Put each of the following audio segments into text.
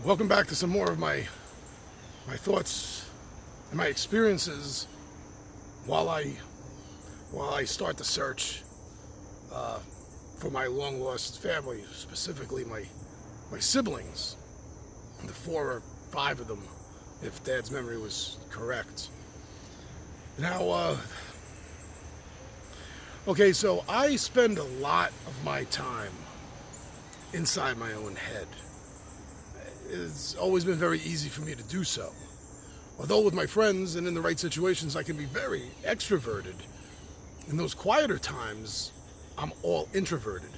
Welcome back to some more of my thoughts and my experiences while I start the search for my long lost family, specifically my siblings, the 4 or 5 of them, if Dad's memory was correct. Now, okay, so I spend a lot of my time inside my own head. It's always been very easy for me to do so. Although with my friends and in the right situations, I can be very extroverted. In those quieter times, I'm all introverted.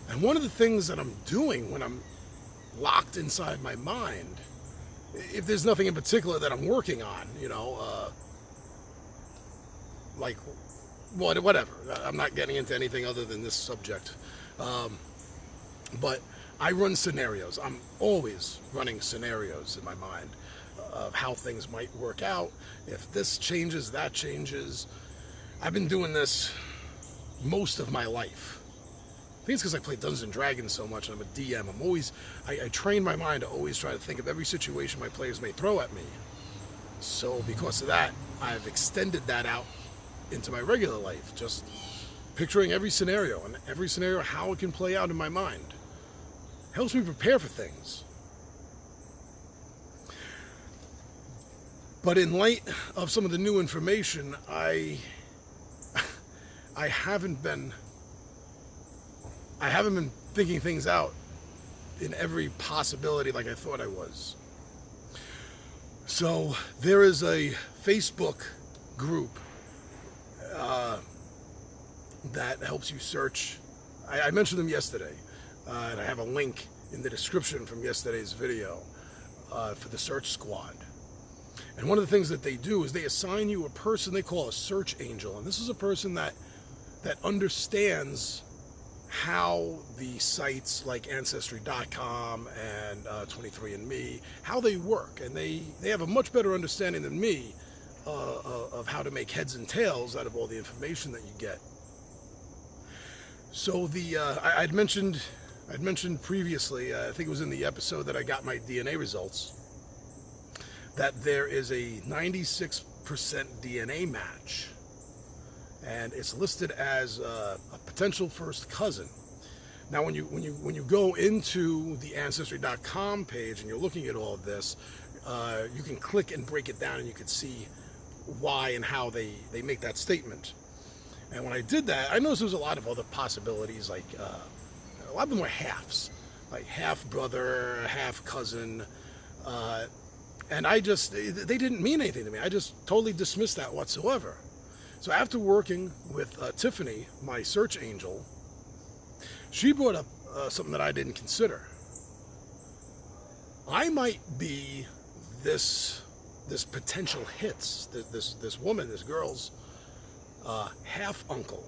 And one of the things that I'm doing when I'm locked inside my mind, if there's nothing in particular that I'm working on, like whatever. I'm not getting into anything other than this subject. But I run scenarios. I'm always running scenarios in my mind of how things might work out. If this changes, that changes. I've been doing this most of my life. I think it's because I play Dungeons and Dragons so much and I'm a DM. I train my mind to always try to think of every situation my players may throw at me. So because of that, I've extended that out into my regular life, just picturing every scenario and every scenario how it can play out in my mind. Helps me prepare for things. But in light of some of the new information, I haven't been thinking things out in every possibility like I thought I was. So there is a Facebook group that helps you search. I mentioned them yesterday, and I have a link in the description from yesterday's video for the search squad. And one of the things that they do is they assign you a person they call a search angel, and this is a person that understands how the sites like Ancestry.com and 23andMe, how they work, and they have a much better understanding than me of how to make heads and tails out of all the information that you get. So I'd mentioned previously, I think it was in the episode that I got my DNA results, that there is a 96% DNA match, and it's listed as a potential first cousin. Now, when you go into the Ancestry.com page and you're looking at all of this, you can click and break it down, and you can see why and how they make that statement. And when I did that, I noticed there was a lot of other possibilities, like a lot of them were halves, like half brother, half cousin, and they didn't mean anything to me. I just totally dismissed that whatsoever. So after working with Tiffany, my search angel, she brought up something that I didn't consider. I might be this potential hits, this woman, this girl's half uncle.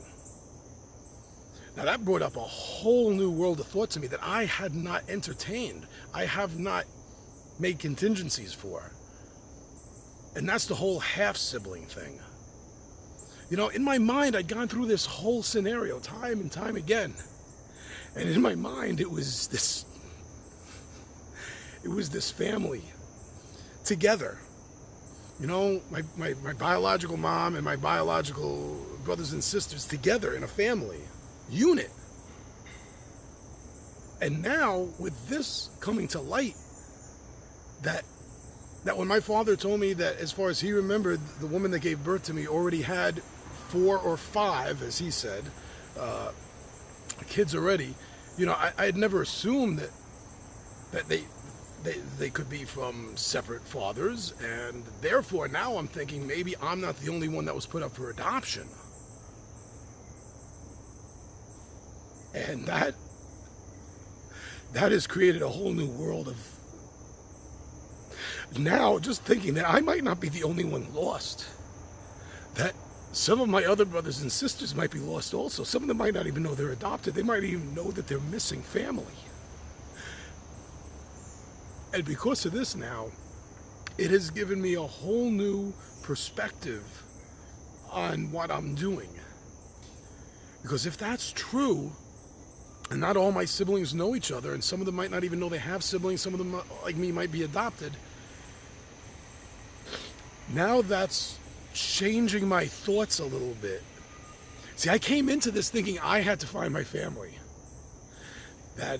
Now that brought up a whole new world of thought to me that I had not entertained. I have not made contingencies for. And that's the whole half sibling thing. In my mind, I'd gone through this whole scenario time and time again. And in my mind, it was this family together. My biological mom and my biological brothers and sisters together in a family unit. And now, with this coming to light, that when my father told me that, as far as he remembered, the woman that gave birth to me already had 4 or 5, as he said, kids already, I had never assumed that they could be from separate fathers, and therefore now I'm thinking maybe I'm not the only one that was put up for adoption. And that has created a whole new world of now just thinking that I might not be the only one lost. That some of my other brothers and sisters might be lost also. Some of them might not even know they're adopted. They might even know that they're missing family. And because of this now, it has given me a whole new perspective on what I'm doing. Because if that's true, And not all my siblings know each other, and some of them might not even know they have siblings. Some of them, like me, might be adopted. Now that's changing my thoughts a little bit. See, I came into this thinking I had to find my family. That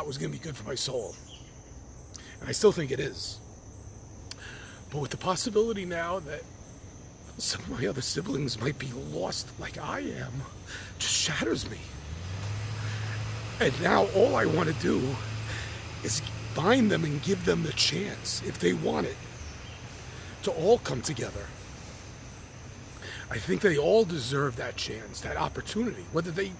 was going to be good for my soul. And I still think it is. But with the possibility now that some of my other siblings might be lost like I am, just shatters me. And now all I want to do is find them and give them the chance, if they want it, to all come together. I think they all deserve that chance, that opportunity. Whether they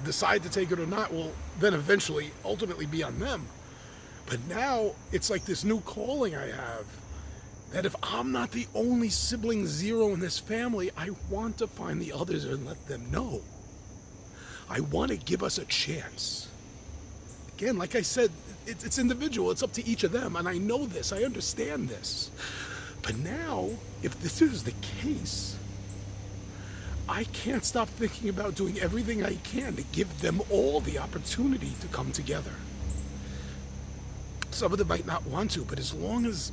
decide to take it or not will then eventually, ultimately be on them. But now it's like this new calling I have, that if I'm not the only sibling zero in this family, I want to find the others and let them know. I want to give us a chance. Again, like I said, it's individual. It's up to each of them. And I know this. I understand this. But now, if this is the case, I can't stop thinking about doing everything I can to give them all the opportunity to come together. Some of them might not want to, but as long as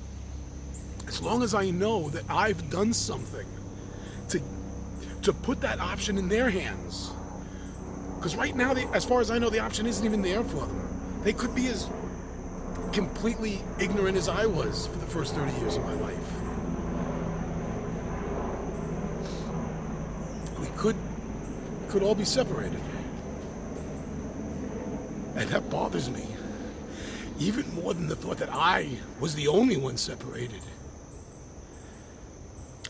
I know that I've done something to put that option in their hands. Because right now, as far as I know, the option isn't even there for them. They could be as completely ignorant as I was for the first 30 years of my life. We could all be separated. And that bothers me. Even more than the thought that I was the only one separated.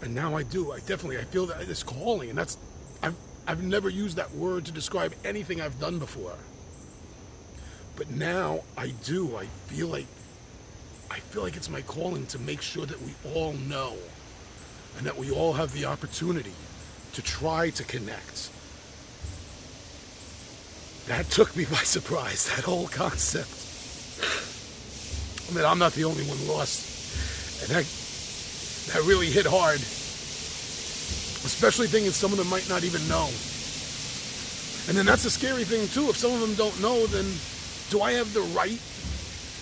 And now I do. I feel that this calling, and I've never used that word to describe anything I've done before. But now I do. I feel like it's my calling to make sure that we all know and that we all have the opportunity to try to connect. That took me by surprise, that whole concept. I mean, I'm not the only one lost. And that really hit hard. Especially thinking some of them might not even know. And then that's a scary thing too. If some of them don't know, then do I have the right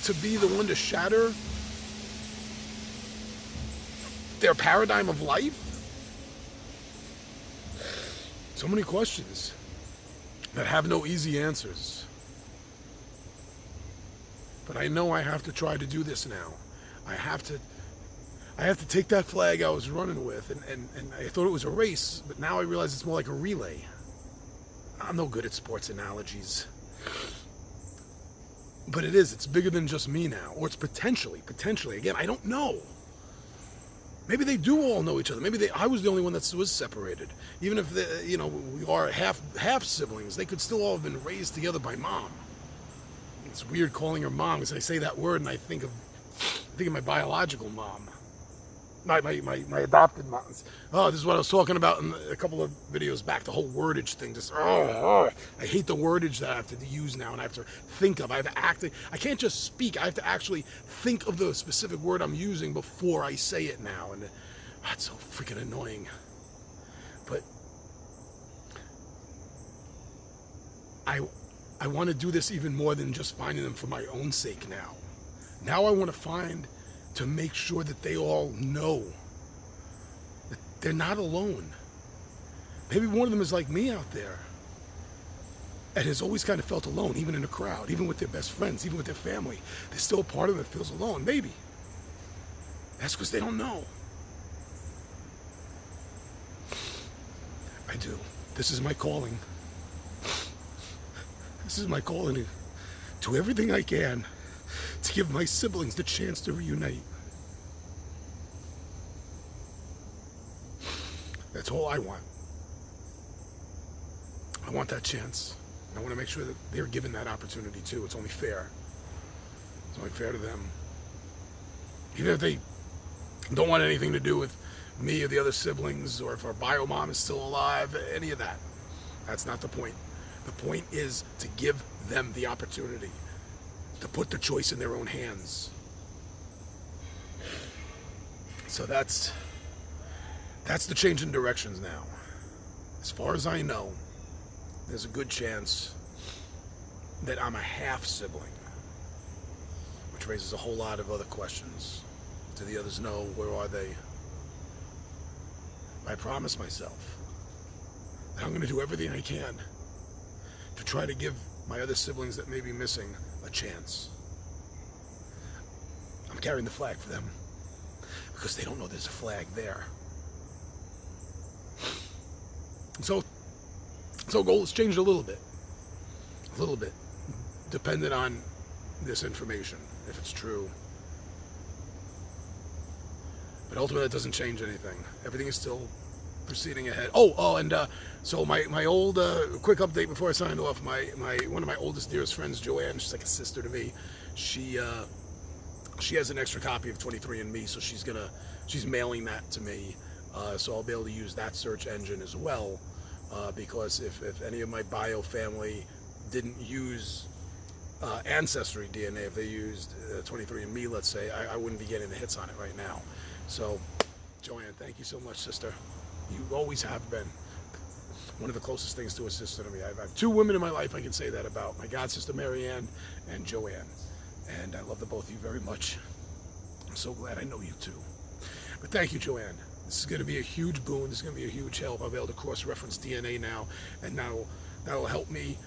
to be the one to shatter their paradigm of life? So many questions that have no easy answers. But I know I have to try to do this now. I have to take that flag I was running with, and I thought it was a race, but now I realize it's more like a relay. I'm no good at sports analogies. But it is. It's bigger than just me now. Or it's potentially. Again, I don't know. Maybe they do all know each other. Maybe I was the only one that was separated. Even if we are half siblings, they could still all have been raised together by mom. It's weird calling her mom because I say that word and I think of my biological mom. My adopted mom. Oh, this is what I was talking about in a couple of videos back, the whole wordage thing. I hate the wordage that I have to use now, and I have to think of. I have to act. I can't just speak. I have to actually think of the specific word I'm using before I say it now, and that's so freaking annoying. But I want to do this even more than just finding them for my own sake now. Now I want to make sure that they all know that they're not alone. Maybe one of them is like me out there and has always kind of felt alone, even in a crowd, even with their best friends, even with their family. There's still a part of them that feels alone. Maybe. That's because they don't know. I do. This is my calling. This is my calling to do everything I can to give my siblings the chance to reunite. That's all I want. I want that chance. I want to make sure that they're given that opportunity too. It's only fair. It's only fair to them. Even if they don't want anything to do with me or the other siblings, or if our bio mom is still alive, any of that. That's not the point. The point is to give them the opportunity to put the choice in their own hands. So that's the change in directions now. As far as I know, there's a good chance that I'm a half sibling, which raises a whole lot of other questions. Do the others know? Where are they? I promise myself that I'm going to do everything I can to try to give my other siblings that may be missing a chance. I'm carrying the flag for them because they don't know there's a flag there. So goal has changed a little bit, dependent on this information, if it's true. But ultimately, it doesn't change anything. Everything is still proceeding ahead. So my old quick update before I signed off. My one of my oldest, dearest friends, Joanne, she's like a sister to me. She has an extra copy of 23andMe, so she's mailing that to me. So I'll be able to use that search engine as well, because if any of my bio family didn't use Ancestry DNA, if they used 23andMe, let's say, I wouldn't be getting the hits on it right now. So, Joanne, thank you so much, sister. You always have been one of the closest things to a sister to me. I have two women in my life I can say that about: my god sister Marianne and Joanne. And I love the both of you very much. I'm so glad I know you too. But thank you, Joanne. This is going to be a huge boon. This is going to be a huge help. I'll be able to cross-reference DNA now, and that'll help me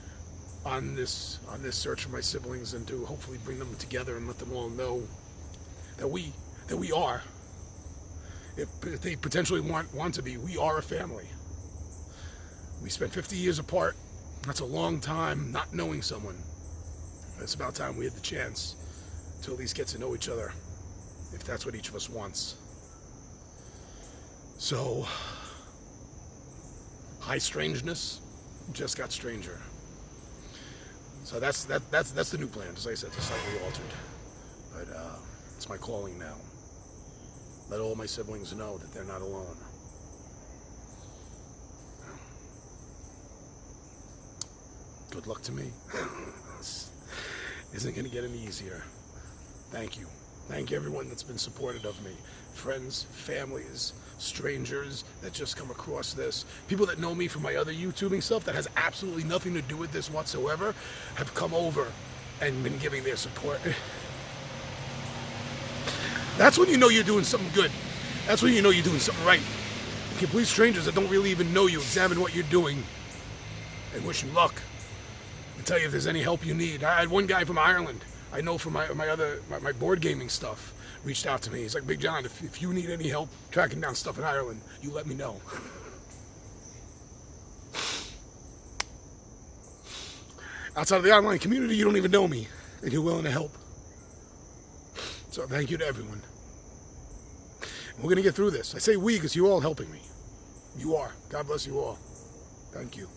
on this search for my siblings, and to hopefully bring them together and let them all know that we are, if they potentially want to be, we are a family. We spent 50 years apart. That's a long time not knowing someone. It's about time we had the chance to at least get to know each other, if that's what each of us wants. So, high strangeness just got stranger. So that's the new plan. As I said, it's slightly altered, but it's my calling now. Let all my siblings know that they're not alone. Good luck to me. Isn't going to get any easier. Thank you. Thank you, everyone that's been supportive of me. Friends, families, strangers that just come across this. People that know me from my other YouTubing stuff that has absolutely nothing to do with this whatsoever have come over and been giving their support. That's when you know you're doing something good. That's when you know you're doing something right. Complete strangers that don't really even know you examine what you're doing and wish you luck. And tell you if there's any help you need. I had one guy from Ireland, I know from my board gaming stuff, reached out to me. He's like, Big John, if you need any help tracking down stuff in Ireland, you let me know. Outside of the online community, you don't even know me, and you're willing to help. So thank you to everyone. We're going to get through this. I say we because you're all helping me. You are. God bless you all. Thank you.